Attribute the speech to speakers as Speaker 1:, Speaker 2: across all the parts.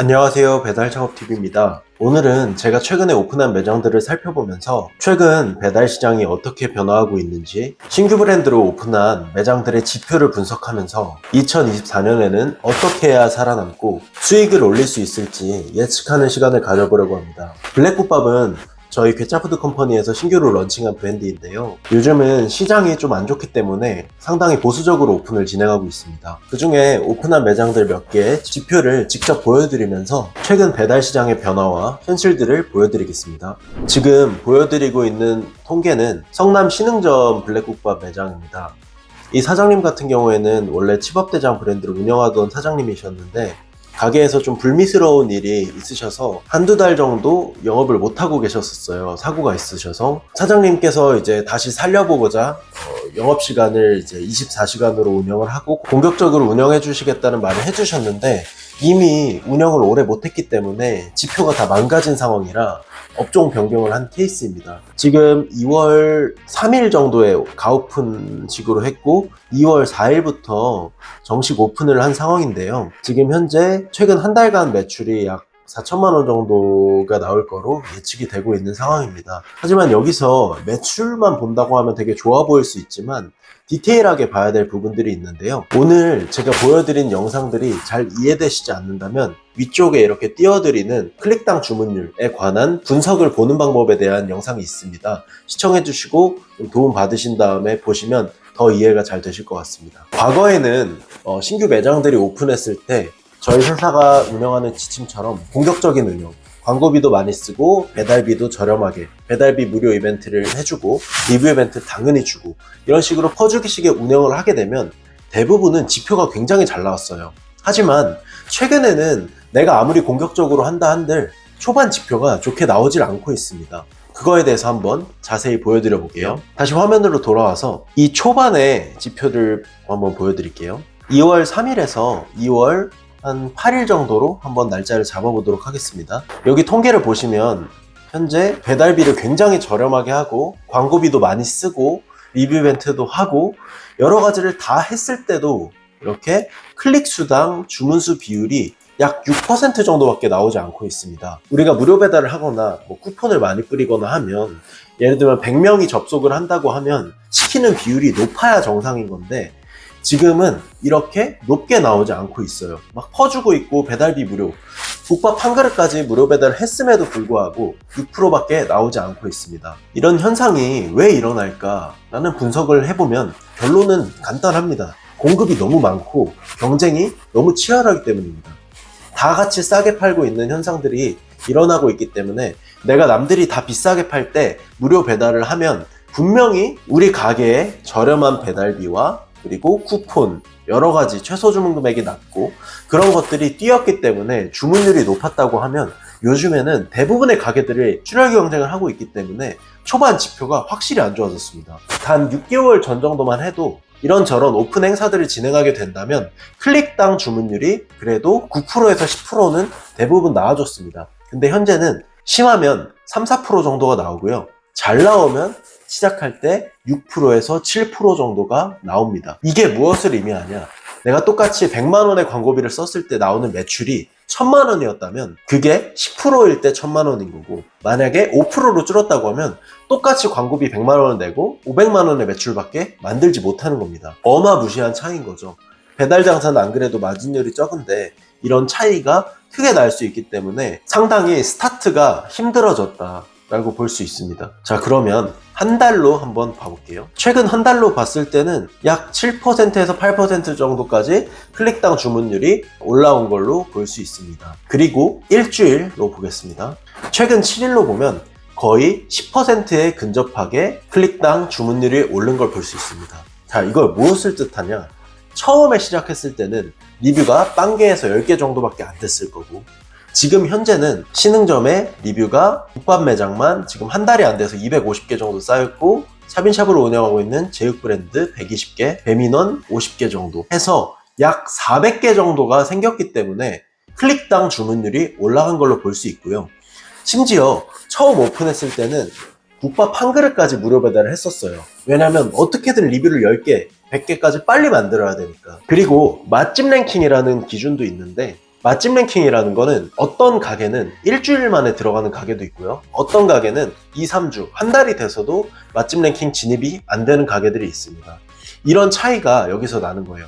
Speaker 1: 안녕하세요. 배달창업TV입니다. 오늘은 제가 최근에 오픈한 매장들을 살펴보면서 최근 배달 시장이 어떻게 변화하고 있는지, 신규 브랜드로 오픈한 매장들의 지표를 분석하면서 2024년에는 어떻게 해야 살아남고 수익을 올릴 수 있을지 예측하는 시간을 가져보려고 합니다. 블랙국밥은 저희 괴짜푸드 컴퍼니에서 신규로 런칭한 브랜드인데요. 요즘은 시장이 좀 안 좋기 때문에 상당히 보수적으로 오픈을 진행하고 있습니다. 그 중에 오픈한 매장들 몇 개의 지표를 직접 보여드리면서 최근 배달 시장의 변화와 현실들을 보여드리겠습니다. 지금 보여드리고 있는 통계는 성남 신흥점 블랙국밥 매장입니다. 이 사장님 같은 경우에는 원래 치밥대장 브랜드를 운영하던 사장님이셨는데 가게에서 좀 불미스러운 일이 있으셔서 한두 달 정도 영업을 못하고 계셨었어요. 사고가 있으셔서 사장님께서 이제 다시 살려보고자 영업시간을 이제 24시간으로 운영을 하고 본격적으로 운영해 주시겠다는 말을 해주셨는데 이미 운영을 오래 못했기 때문에 지표가 다 망가진 상황이라 업종 변경을 한 케이스입니다. 지금 2월 3일 정도에 가오픈식으로 했고 2월 4일부터 정식 오픈을 한 상황인데요. 지금 현재 최근 한 달간 매출이 약 4천만 원 정도가 나올 거로 예측이 되고 있는 상황입니다. 하지만 여기서 매출만 본다고 하면 되게 좋아 보일 수 있지만 디테일하게 봐야 될 부분들이 있는데요. 오늘 제가 보여드린 영상들이 잘 이해되시지 않는다면 위쪽에 이렇게 띄워드리는 클릭당 주문율에 관한 분석을 보는 방법에 대한 영상이 있습니다. 시청해주시고 도움 받으신 다음에 보시면 더 이해가 잘 되실 것 같습니다. 과거에는 신규 매장들이 오픈했을 때 저희 회사가 운영하는 지침처럼 공격적인 운영, 광고비도 많이 쓰고 배달비도 저렴하게, 배달비 무료 이벤트를 해주고 리뷰 이벤트 당연히 주고 이런 식으로 퍼주기식의 운영을 하게 되면 대부분은 지표가 굉장히 잘 나왔어요. 하지만 최근에는 내가 아무리 공격적으로 한다 한들 초반 지표가 좋게 나오질 않고 있습니다. 그거에 대해서 한번 자세히 보여드려 볼게요. 다시 화면으로 돌아와서 이 초반의 지표를 한번 보여드릴게요. 2월 3일에서 2월 한 8일 정도로 한번 날짜를 잡아보도록 하겠습니다. 여기 통계를 보시면 현재 배달비를 굉장히 저렴하게 하고 광고비도 많이 쓰고 리뷰 이벤트도 하고 여러 가지를 다 했을 때도 이렇게 클릭 수당 주문수 비율이 약 6% 정도밖에 나오지 않고 있습니다. 우리가 무료 배달을 하거나 쿠폰을 많이 뿌리거나 하면 예를 들면 100명이 접속을 한다고 하면 시키는 비율이 높아야 정상인 건데 지금은 이렇게 높게 나오지 않고 있어요. 막 퍼주고 있고 배달비 무료, 국밥 한 그릇까지 무료 배달을 했음에도 불구하고 6%밖에 나오지 않고 있습니다. 이런 현상이 왜 일어날까 라는 분석을 해보면 결론은 간단합니다. 공급이 너무 많고 경쟁이 너무 치열하기 때문입니다. 다 같이 싸게 팔고 있는 현상들이 일어나고 있기 때문에 내가 남들이 다 비싸게 팔 때 무료 배달을 하면 분명히 우리 가게에 저렴한 배달비와 그리고 쿠폰, 여러 가지 최소 주문 금액이 낮고 그런 것들이 뛰었기 때문에 주문율이 높았다고 하면 요즘에는 대부분의 가게들이 출혈 경쟁을 하고 있기 때문에 초반 지표가 확실히 안 좋아졌습니다. 단 6개월 전 정도만 해도 이런저런 오픈 행사들을 진행하게 된다면 클릭당 주문율이 그래도 9%에서 10%는 대부분 나와줬습니다. 근데 현재는 심하면 3, 4% 정도가 나오고요. 잘 나오면 시작할 때 6%에서 7% 정도가 나옵니다. 이게 무엇을 의미하냐? 내가 똑같이 100만 원의 광고비를 썼을 때 나오는 매출이 1000만 원이었다면 그게 10%일 때 1000만 원인 거고 만약에 5%로 줄었다고 하면 똑같이 광고비 100만 원을 내고 500만 원의 매출밖에 만들지 못하는 겁니다. 어마무시한 차이인 거죠. 배달 장사는 안 그래도 마진율이 적은데 이런 차이가 크게 날 수 있기 때문에 상당히 스타트가 힘들어졌다 라고 볼 수 있습니다. 자, 그러면 한 달로 한번 봐볼게요. 최근 한 달로 봤을 때는 약 7%에서 8% 정도까지 클릭당 주문율이 올라온 걸로 볼 수 있습니다. 그리고 일주일로 보겠습니다. 최근 7일로 보면 거의 10%에 근접하게 클릭당 주문율이 오른 걸 볼 수 있습니다. 자, 이걸 무엇을 뜻하냐? 처음에 시작했을 때는 리뷰가 빵 개에서 10개 정도밖에 안 됐을 거고 지금 현재는 신흥점의 리뷰가 국밥 매장만 지금 한 달이 안 돼서 250개 정도 쌓였고 샤빈샵으로 운영하고 있는 제육 브랜드 120개, 배민원 50개 정도 해서 약 400개 정도가 생겼기 때문에 클릭당 주문율이 올라간 걸로 볼 수 있고요. 심지어 처음 오픈했을 때는 국밥 한 그릇까지 무료 배달을 했었어요. 왜냐면 어떻게든 리뷰를 10개, 100개까지 빨리 만들어야 되니까. 그리고 맛집 랭킹이라는 기준도 있는데 맛집 랭킹이라는 거는 어떤 가게는 일주일 만에 들어가는 가게도 있고요. 어떤 가게는 2, 3주, 한 달이 돼서도 맛집 랭킹 진입이 안 되는 가게들이 있습니다. 이런 차이가 여기서 나는 거예요.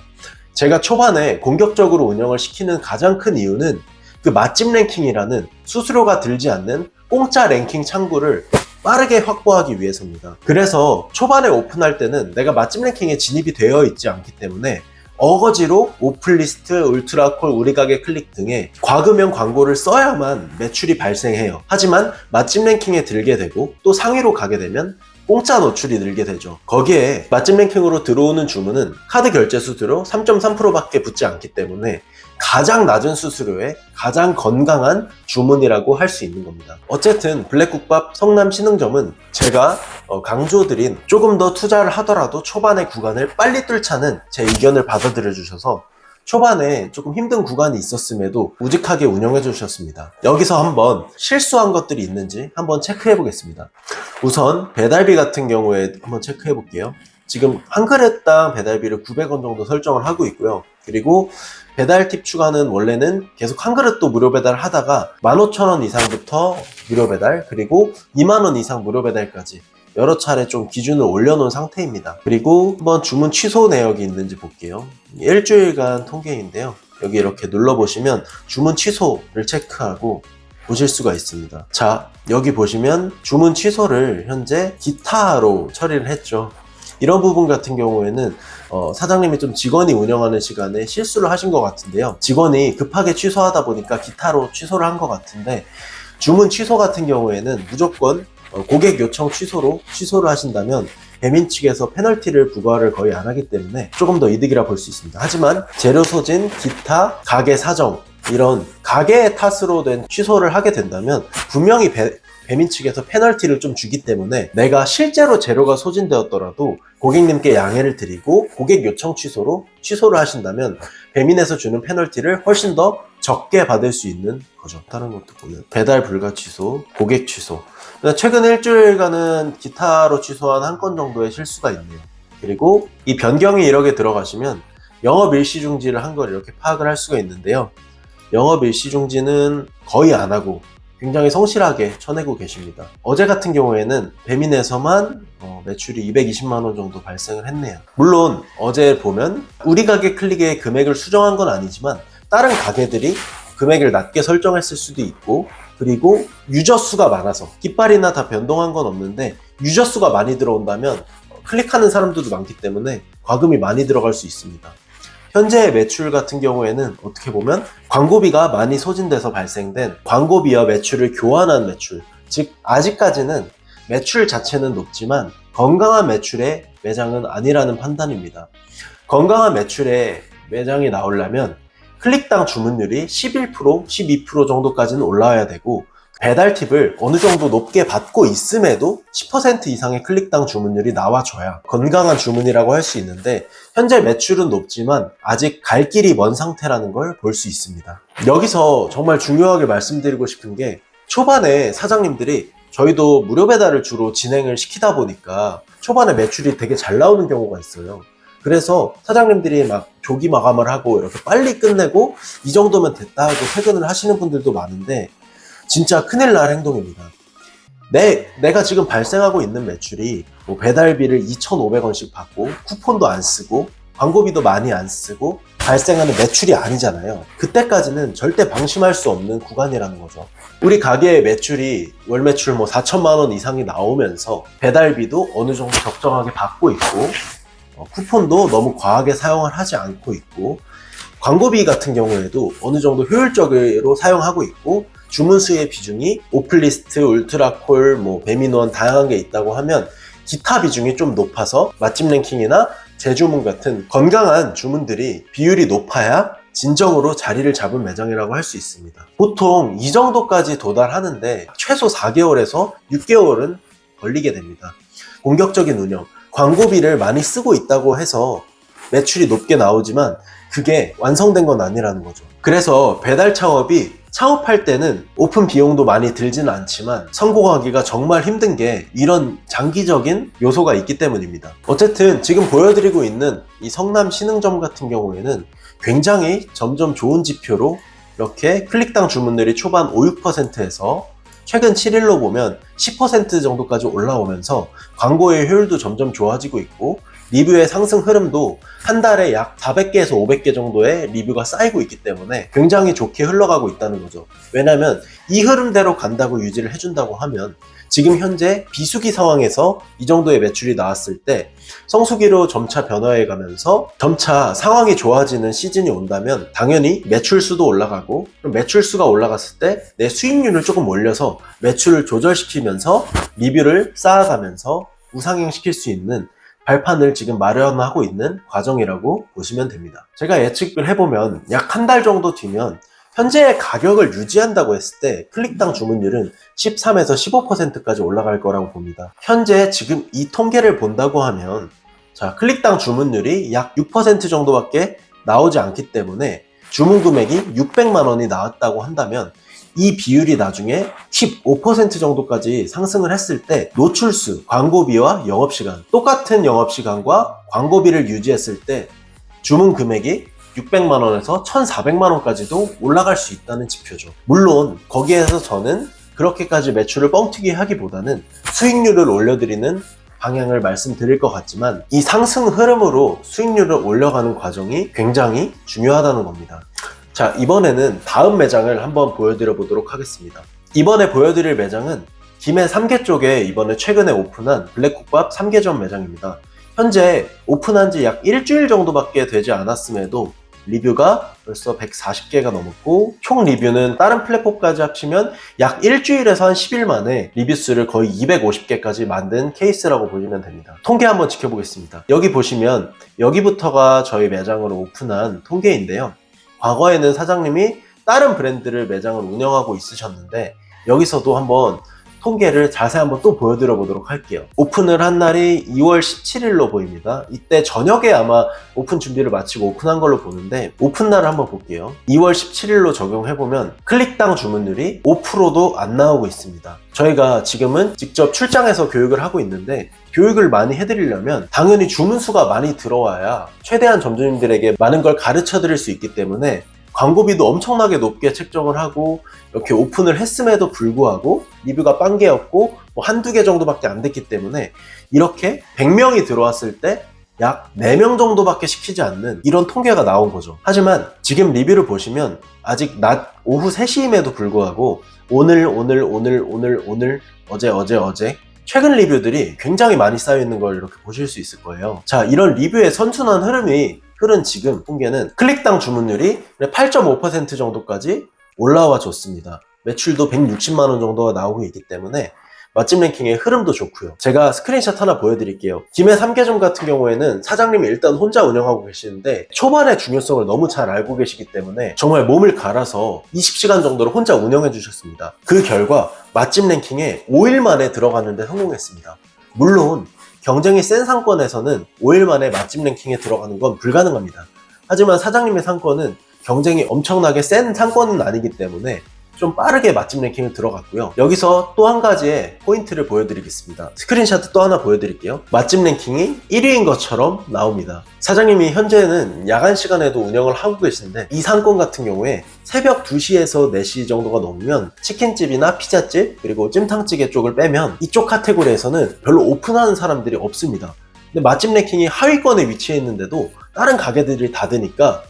Speaker 1: 제가 초반에 공격적으로 운영을 시키는 가장 큰 이유는 그 맛집 랭킹이라는 수수료가 들지 않는 공짜 랭킹 창구를 빠르게 확보하기 위해서입니다. 그래서 초반에 오픈할 때는 내가 맛집 랭킹에 진입이 되어 있지 않기 때문에 어거지로 오픈리스트, 울트라콜, 우리 가게 클릭 등의 과금형 광고를 써야만 매출이 발생해요. 하지만 맛집 랭킹에 들게 되고 또 상위로 가게 되면 공짜 노출이 늘게 되죠. 거기에 맛집 랭킹으로 들어오는 주문은 카드 결제 수수료 3.3%밖에 붙지 않기 때문에 가장 낮은 수수료에 가장 건강한 주문이라고 할 수 있는 겁니다. 어쨌든 블랙국밥 성남신흥점은 제가 강조드린 조금 더 투자를 하더라도 초반의 구간을 빨리 뚫자는 제 의견을 받아들여 주셔서 초반에 조금 힘든 구간이 있었음에도 우직하게 운영해 주셨습니다. 여기서 한번 실수한 것들이 있는지 한번 체크해 보겠습니다. 우선 배달비 같은 경우에 한번 체크해 볼게요. 지금 한 그릇당 배달비를 900원 정도 설정을 하고 있고요. 그리고 배달 팁 추가는 원래는 계속 한 그릇도 무료 배달 하다가 15,000원 이상부터 무료 배달, 그리고 2만원 이상 무료 배달까지 여러 차례 좀 기준을 올려놓은 상태입니다. 그리고 한번 주문 취소 내역이 있는지 볼게요. 일주일간 통계인데요. 여기 이렇게 눌러보시면 주문 취소를 체크하고 보실 수가 있습니다. 자, 여기 보시면 주문 취소를 현재 기타로 처리를 했죠. 이런 부분 같은 경우에는 사장님이 좀 직원이 운영하는 시간에 실수를 하신 것 같은데요. 직원이 급하게 취소하다 보니까 기타로 취소를 한 것 같은데, 주문 취소 같은 경우에는 무조건 고객 요청 취소로 취소를 하신다면 배민 측에서 페널티를 부과를 거의 안 하기 때문에 조금 더 이득이라 볼 수 있습니다. 하지만 재료 소진, 기타, 가게 사정 이런 가게의 탓으로 된 취소를 하게 된다면 분명히 배민 측에서 페널티를 좀 주기 때문에 내가 실제로 재료가 소진되었더라도 고객님께 양해를 드리고 고객 요청 취소로 취소를 하신다면 배민에서 주는 페널티를 훨씬 더 적게 받을 수 있는 거죠. 다른 것도 보면 배달 불가 취소, 고객 취소. 최근 일주일간은 기타로 취소한 한 건 정도의 실수가 있네요. 그리고 이 변경이 이렇게 들어가시면 영업 일시 중지를 한 걸 이렇게 파악을 할 수가 있는데요. 영업 일시 중지는 거의 안 하고 굉장히 성실하게 쳐내고 계십니다. 어제 같은 경우에는 배민에서만 매출이 220만원 정도 발생을 했네요. 물론 어제 보면 우리 가게 클릭의 금액을 수정한 건 아니지만 다른 가게들이 금액을 낮게 설정했을 수도 있고, 그리고 유저 수가 많아서 깃발이나 다 변동한 건 없는데 유저 수가 많이 들어온다면 클릭하는 사람들도 많기 때문에 과금이 많이 들어갈 수 있습니다. 현재의 매출 같은 경우에는 어떻게 보면 광고비가 많이 소진돼서 발생된 광고비와 매출을 교환한 매출, 즉 아직까지는 매출 자체는 높지만 건강한 매출의 매장은 아니라는 판단입니다. 건강한 매출의 매장이 나오려면 클릭당 주문율이 11%, 12% 정도까지는 올라와야 되고, 배달 팁을 어느 정도 높게 받고 있음에도 10% 이상의 클릭당 주문율이 나와줘야 건강한 주문이라고 할 수 있는데, 현재 매출은 높지만 아직 갈 길이 먼 상태라는 걸 볼 수 있습니다. 여기서 정말 중요하게 말씀드리고 싶은 게, 초반에 사장님들이 저희도 무료 배달을 주로 진행을 시키다 보니까 초반에 매출이 되게 잘 나오는 경우가 있어요. 그래서 사장님들이 막 조기 마감을 하고 이렇게 빨리 끝내고 이 정도면 됐다 하고 퇴근을 하시는 분들도 많은데, 진짜 큰일 날 행동입니다. 내가 지금 발생하고 있는 매출이 뭐 배달비를 2,500원씩 받고 쿠폰도 안 쓰고 광고비도 많이 안 쓰고 발생하는 매출이 아니잖아요. 그때까지는 절대 방심할 수 없는 구간이라는 거죠. 우리 가게의 매출이 월 매출 뭐 4천만 원 이상이 나오면서 배달비도 어느 정도 적정하게 받고 있고, 쿠폰도 너무 과하게 사용을 하지 않고 있고, 광고비 같은 경우에도 어느 정도 효율적으로 사용하고 있고, 주문 수의 비중이 오픈리스트, 울트라콜, 뭐 배민원 다양한 게 있다고 하면 기타 비중이 좀 높아서 맛집 랭킹이나 재주문 같은 건강한 주문들이 비율이 높아야 진정으로 자리를 잡은 매장이라고 할 수 있습니다. 보통 이 정도까지 도달하는데 최소 4개월에서 6개월은 걸리게 됩니다. 공격적인 운영, 광고비를 많이 쓰고 있다고 해서 매출이 높게 나오지만 그게 완성된 건 아니라는 거죠. 그래서 배달 창업이 창업할 때는 오픈 비용도 많이 들지는 않지만 성공하기가 정말 힘든 게 이런 장기적인 요소가 있기 때문입니다. 어쨌든 지금 보여드리고 있는 이 성남 신흥점 같은 경우에는 굉장히 점점 좋은 지표로 이렇게 클릭당 주문율이 초반 5, 6%에서 최근 7일로 보면 10% 정도까지 올라오면서 광고의 효율도 점점 좋아지고 있고 리뷰의 상승 흐름도 한 달에 약 400개에서 500개 정도의 리뷰가 쌓이고 있기 때문에 굉장히 좋게 흘러가고 있다는 거죠. 왜냐하면 이 흐름대로 간다고 유지를 해준다고 하면 지금 현재 비수기 상황에서 이 정도의 매출이 나왔을 때 성수기로 점차 변화해 가면서 점차 상황이 좋아지는 시즌이 온다면 당연히 매출수도 올라가고, 그럼 매출수가 올라갔을 때 내 수익률을 조금 올려서 매출을 조절시키면서 리뷰를 쌓아가면서 우상향시킬 수 있는 발판을 지금 마련하고 있는 과정이라고 보시면 됩니다. 제가 예측을 해보면 약 한 달 정도 뒤면 현재의 가격을 유지한다고 했을 때 클릭당 주문율은 13에서 15%까지 올라갈 거라고 봅니다. 현재 지금 이 통계를 본다고 하면 자, 클릭당 주문율이 약 6% 정도밖에 나오지 않기 때문에 주문 금액이 600만 원이 나왔다고 한다면 이 비율이 나중에 15% 정도까지 상승을 했을 때 노출수, 광고비와 영업시간, 똑같은 영업시간과 광고비를 유지했을 때 주문 금액이 600만 원에서 1,400만 원까지도 올라갈 수 있다는 지표죠. 물론 거기에서 저는 그렇게까지 매출을 뻥튀기 하기보다는 수익률을 올려드리는 방향을 말씀드릴 것 같지만 이 상승 흐름으로 수익률을 올려가는 과정이 굉장히 중요하다는 겁니다. 자, 이번에는 다음 매장을 한번 보여드려 보도록 하겠습니다. 이번에 보여드릴 매장은 김해 3개 쪽에 이번에 최근에 오픈한 블랙국밥 3개점 매장입니다. 현재 오픈한 지 약 일주일 정도밖에 되지 않았음에도 리뷰가 벌써 140개가 넘었고 총 리뷰는 다른 플랫폼까지 합치면 약 일주일에서 한 10일 만에 리뷰수를 거의 250개까지 만든 케이스라고 보시면 됩니다. 통계 한번 지켜보겠습니다. 여기 보시면 여기부터가 저희 매장으로 오픈한 통계인데요. 과거에는 사장님이 다른 브랜드를 매장을 운영하고 있으셨는데 여기서도 한번 통계를 자세히 한번 또 보여드려 보도록 할게요. 오픈을 한 날이 2월 17일로 보입니다. 이때 저녁에 아마 오픈 준비를 마치고 오픈한 걸로 보는데 오픈 날을 한번 볼게요. 2월 17일로 적용해보면 클릭당 주문율이 5%도 안 나오고 있습니다. 저희가 지금은 직접 출장해서 교육을 하고 있는데 교육을 많이 해드리려면 당연히 주문 수가 많이 들어와야 최대한 점주님들에게 많은 걸 가르쳐 드릴 수 있기 때문에 광고비도 엄청나게 높게 책정을 하고 이렇게 오픈을 했음에도 불구하고 리뷰가 빵개였고 뭐 한두 개 정도밖에 안 됐기 때문에 이렇게 100명이 들어왔을 때 약 4명 정도밖에 시키지 않는 이런 통계가 나온 거죠. 하지만 지금 리뷰를 보시면 아직 낮 오후 3시임에도 불구하고 오늘 어제 최근 리뷰들이 굉장히 많이 쌓여 있는 걸 이렇게 보실 수 있을 거예요. 자, 이런 리뷰의 선순환 흐름이 흐른 지금 통계는 클릭당 주문율이 8.5% 정도까지 올라와 줬습니다. 매출도 160만 원 정도가 나오고 있기 때문에 맛집 랭킹의 흐름도 좋고요. 제가 스크린샷 하나 보여드릴게요. 김해 3개점 같은 경우에는 사장님이 일단 혼자 운영하고 계시는데 초반의 중요성을 너무 잘 알고 계시기 때문에 정말 몸을 갈아서 20시간 정도를 혼자 운영해 주셨습니다. 그 결과 맛집 랭킹에 5일 만에 들어가는데 성공했습니다. 물론 경쟁이 센 상권에서는 5일 만에 맛집 랭킹에 들어가는 건 불가능합니다. 하지만 사장님의 상권은 경쟁이 엄청나게 센 상권은 아니기 때문에 좀 빠르게 맛집 랭킹을 들어갔고요. 여기서 또 한 가지의 포인트를 보여드리겠습니다. 스크린샷 또 하나 보여드릴게요. 맛집 랭킹이 1위인 것처럼 나옵니다. 사장님이 현재는 야간 시간에도 운영을 하고 계신데 이 상권 같은 경우에 새벽 2시에서 4시 정도가 넘으면 치킨집이나 피자집 그리고 찜탕찌개 쪽을 빼면 이쪽 카테고리에서는 별로 오픈하는 사람들이 없습니다. 근데 맛집 랭킹이 하위권에 위치해 있는데도 다른 가게들이 닫으니까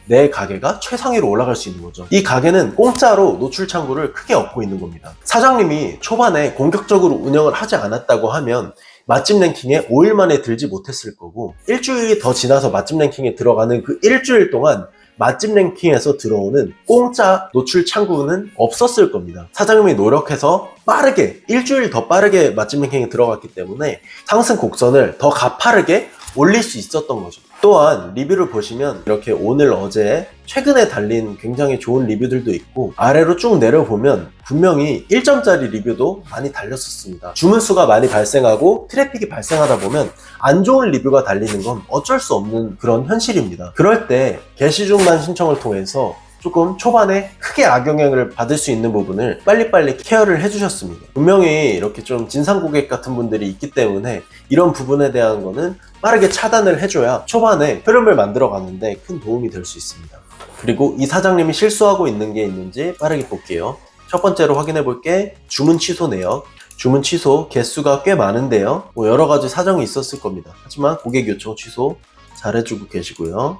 Speaker 1: 내 가게가 최상위로 올라갈 수 있는 거죠. 이 가게는 공짜로 노출 창구를 크게 얻고 있는 겁니다. 사장님이 초반에 공격적으로 운영을 하지 않았다고 하면 맛집 랭킹에 5일 만에 들지 못했을 거고 일주일이 더 지나서 맛집 랭킹에 들어가는 그 일주일 동안 맛집 랭킹에서 들어오는 공짜 노출 창구는 없었을 겁니다. 사장님이 노력해서 빠르게 일주일 더 빠르게 맛집 랭킹에 들어갔기 때문에 상승 곡선을 더 가파르게 올릴 수 있었던 거죠. 또한 리뷰를 보시면 이렇게 오늘 어제 최근에 달린 굉장히 좋은 리뷰들도 있고 아래로 쭉 내려보면 분명히 1점짜리 리뷰도 많이 달렸었습니다. 주문수가 많이 발생하고 트래픽이 발생하다 보면 안 좋은 리뷰가 달리는 건 어쩔 수 없는 그런 현실입니다. 그럴 때 게시 중만 신청을 통해서 조금 초반에 크게 악영향을 받을 수 있는 부분을 빨리빨리 케어를 해주셨습니다. 분명히 이렇게 좀 진상 고객 같은 분들이 있기 때문에 이런 부분에 대한 거는 빠르게 차단을 해줘야 초반에 흐름을 만들어 가는데 큰 도움이 될 수 있습니다. 그리고 이 사장님이 실수하고 있는 게 있는지 빠르게 볼게요. 첫 번째로 확인해 볼 게 주문 취소 내역. 주문 취소 개수가 꽤 많은데요. 여러 가지 사정이 있었을 겁니다. 하지만 고객 요청 취소 잘해주고 계시고요.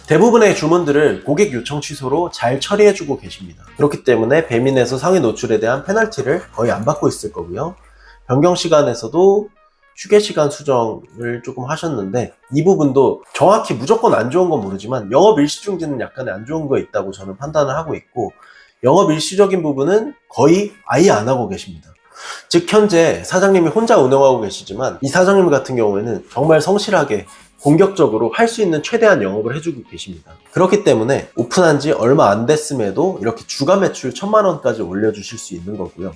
Speaker 1: 대부분의 주문들을 고객 요청 취소로 잘 처리해주고 계십니다. 그렇기 때문에 배민에서 상위 노출에 대한 페널티를 거의 안 받고 있을 거고요. 변경 시간에서도 휴게 시간 수정을 조금 하셨는데 이 부분도 정확히 무조건 안 좋은 건 모르지만 영업 일시 중지는 약간의 안 좋은 거 있다고 저는 판단을 하고 있고, 영업 일시적인 부분은 거의 아예 안 하고 계십니다. 즉 현재 사장님이 혼자 운영하고 계시지만 이 사장님 같은 경우에는 정말 성실하게 공격적으로 할 수 있는 최대한 영업을 해주고 계십니다. 그렇기 때문에 오픈한 지 얼마 안 됐음에도 이렇게 주간 매출 1000만 원까지 올려주실 수 있는 거고요.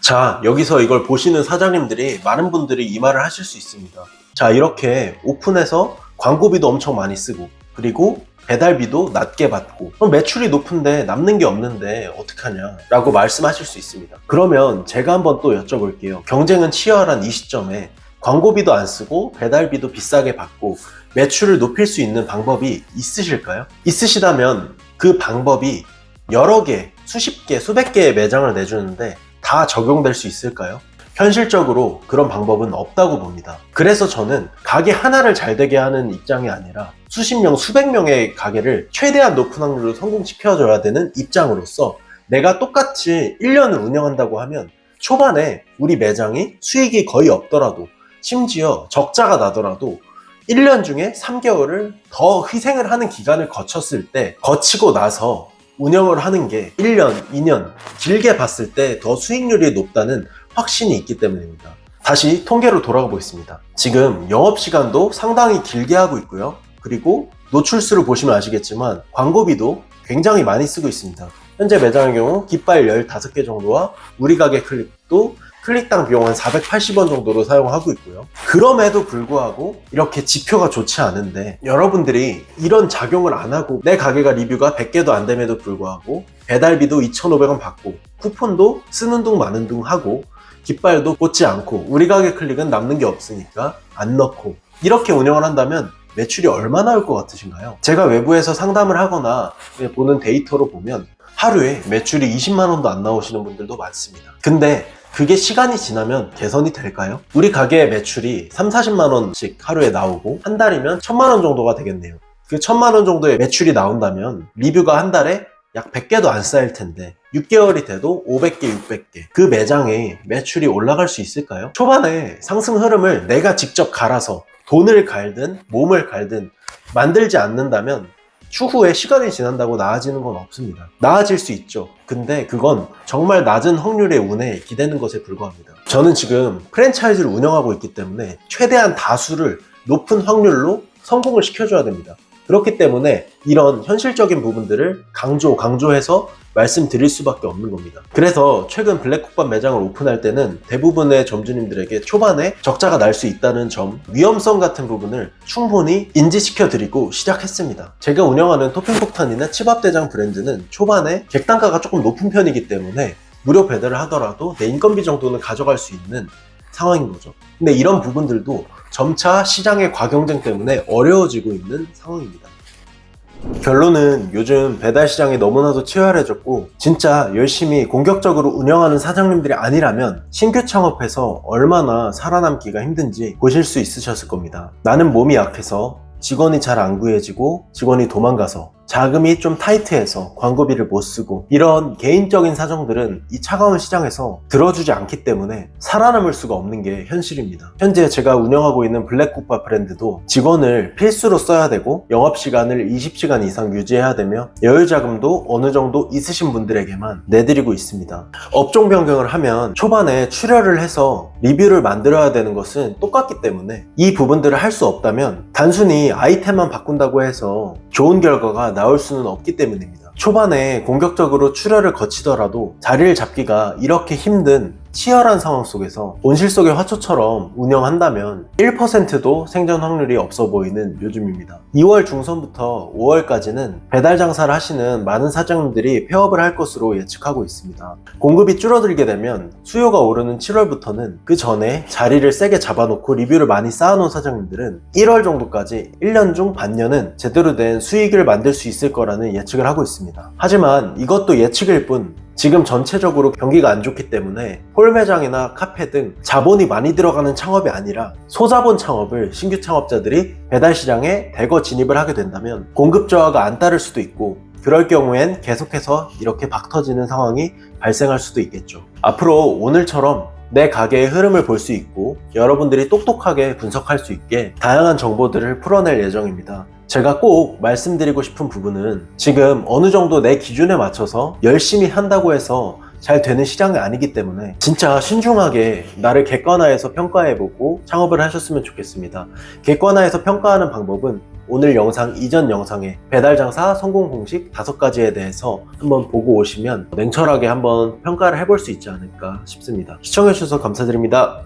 Speaker 1: 자, 여기서 이걸 보시는 사장님들이 많은 분들이 이 말을 하실 수 있습니다. 자, 이렇게 오픈해서 광고비도 엄청 많이 쓰고 그리고 배달비도 낮게 받고 그럼 매출이 높은데 남는 게 없는데 어떡하냐 라고 말씀하실 수 있습니다. 그러면 제가 한번 또 여쭤볼게요. 경쟁은 치열한 이 시점에 광고비도 안 쓰고 배달비도 비싸게 받고 매출을 높일 수 있는 방법이 있으실까요? 있으시다면 그 방법이 여러 개, 수십 개, 수백 개의 매장을 내주는데 다 적용될 수 있을까요? 현실적으로 그런 방법은 없다고 봅니다. 그래서 저는 가게 하나를 잘 되게 하는 입장이 아니라 수십 명, 수백 명의 가게를 최대한 높은 확률로 성공시켜줘야 되는 입장으로서 내가 똑같이 1년을 운영한다고 하면 초반에 우리 매장이 수익이 거의 없더라도 심지어 적자가 나더라도 1년 중에 3개월을 더 희생을 하는 기간을 거쳤을 때 거치고 나서 운영을 하는 게 1년, 2년 길게 봤을 때 더 수익률이 높다는 확신이 있기 때문입니다. 다시 통계로 돌아가 보겠습니다. 지금 영업시간도 상당히 길게 하고 있고요. 그리고 노출수를 보시면 아시겠지만 광고비도 굉장히 많이 쓰고 있습니다. 현재 매장의 경우 깃발 15개 정도와 우리 가게 클릭도 클릭당 비용 한 480원 정도로 사용하고 있고요. 그럼에도 불구하고 이렇게 지표가 좋지 않은데 여러분들이 이런 작용을 안 하고 내 가게가 리뷰가 100개도 안 됨에도 불구하고 배달비도 2,500원 받고 쿠폰도 쓰는 둥 마는 둥 하고 깃발도 꽂지 않고 우리 가게 클릭은 남는 게 없으니까 안 넣고 이렇게 운영을 한다면 매출이 얼마나 나올 것 같으신가요? 제가 외부에서 상담을 하거나 보는 데이터로 보면 하루에 매출이 20만 원도 안 나오시는 분들도 많습니다. 근데 그게 시간이 지나면 개선이 될까요? 우리 가게의 매출이 3, 40만 원씩 하루에 나오고 한 달이면 1000만 원 정도가 되겠네요. 그 1000만 원 정도의 매출이 나온다면 리뷰가 한 달에 약 100개도 안 쌓일 텐데 6개월이 돼도 500개, 600개 그 매장에 매출이 올라갈 수 있을까요? 초반에 상승 흐름을 내가 직접 갈아서 돈을 갈든 몸을 갈든 만들지 않는다면 추후에 시간이 지난다고 나아지는 건 없습니다. 나아질 수 있죠. 근데 그건 정말 낮은 확률의 운에 기대는 것에 불과합니다. 저는 지금 프랜차이즈를 운영하고 있기 때문에 최대한 다수를 높은 확률로 성공을 시켜줘야 됩니다. 그렇기 때문에 이런 현실적인 부분들을 강조해서 말씀드릴 수밖에 없는 겁니다. 그래서 최근 블랙국밥 매장을 오픈할 때는 대부분의 점주님들에게 초반에 적자가 날 수 있다는 점, 위험성 같은 부분을 충분히 인지시켜 드리고 시작했습니다. 제가 운영하는 토핑폭탄이나 치밥대장 브랜드는 초반에 객단가가 조금 높은 편이기 때문에 무료 배달을 하더라도 내 인건비 정도는 가져갈 수 있는 상황인 거죠. 근데 이런 부분들도 점차 시장의 과경쟁 때문에 어려워지고 있는 상황입니다. 결론은 요즘 배달 시장이 너무나도 치열해졌고 진짜 열심히 공격적으로 운영하는 사장님들이 아니라면 신규 창업해서 얼마나 살아남기가 힘든지 보실 수 있으셨을 겁니다. 나는 몸이 약해서 직원이 잘 안 구해지고 직원이 도망가서 자금이 좀 타이트해서 광고비를 못 쓰고 이런 개인적인 사정들은 이 차가운 시장에서 들어주지 않기 때문에 살아남을 수가 없는 게 현실입니다. 현재 제가 운영하고 있는 블랙국밥 브랜드도 직원을 필수로 써야 되고 영업시간을 20시간 이상 유지해야 되며 여유자금도 어느 정도 있으신 분들에게만 내드리고 있습니다. 업종 변경을 하면 초반에 출혈을 해서 리뷰를 만들어야 되는 것은 똑같기 때문에 이 부분들을 할 수 없다면 단순히 아이템만 바꾼다고 해서 좋은 결과가 나올 수는 없기 때문입니다. 초반에 공격적으로 출혈을 거치더라도 자리를 잡기가 이렇게 힘든 치열한 상황 속에서 온실 속의 화초처럼 운영한다면 1%도 생존 확률이 없어 보이는 요즘입니다. 2월 중선부터 5월까지는 배달 장사를 하시는 많은 사장님들이 폐업을 할 것으로 예측하고 있습니다. 공급이 줄어들게 되면 수요가 오르는 7월부터는 그 전에 자리를 세게 잡아놓고 리뷰를 많이 쌓아놓은 사장님들은 1월 정도까지 1년 중 반년은 제대로 된 수익을 만들 수 있을 거라는 예측을 하고 있습니다. 하지만 이것도 예측일 뿐 지금 전체적으로 경기가 안 좋기 때문에 홀매장이나 카페 등 자본이 많이 들어가는 창업이 아니라 소자본 창업을 신규 창업자들이 배달 시장에 대거 진입을 하게 된다면 공급 저하가 안 따를 수도 있고 그럴 경우엔 계속해서 이렇게 박 터지는 상황이 발생할 수도 있겠죠. 앞으로 오늘처럼 내 가게의 흐름을 볼 수 있고 여러분들이 똑똑하게 분석할 수 있게 다양한 정보들을 풀어낼 예정입니다. 제가 꼭 말씀드리고 싶은 부분은 지금 어느 정도 내 기준에 맞춰서 열심히 한다고 해서 잘 되는 시장이 아니기 때문에 진짜 신중하게 나를 객관화해서 평가해보고 창업을 하셨으면 좋겠습니다. 객관화해서 평가하는 방법은 오늘 영상 이전 영상에 배달 장사 성공 공식 5가지에 대해서 한번 보고 오시면 냉철하게 한번 평가를 해볼 수 있지 않을까 싶습니다. 시청해주셔서 감사드립니다.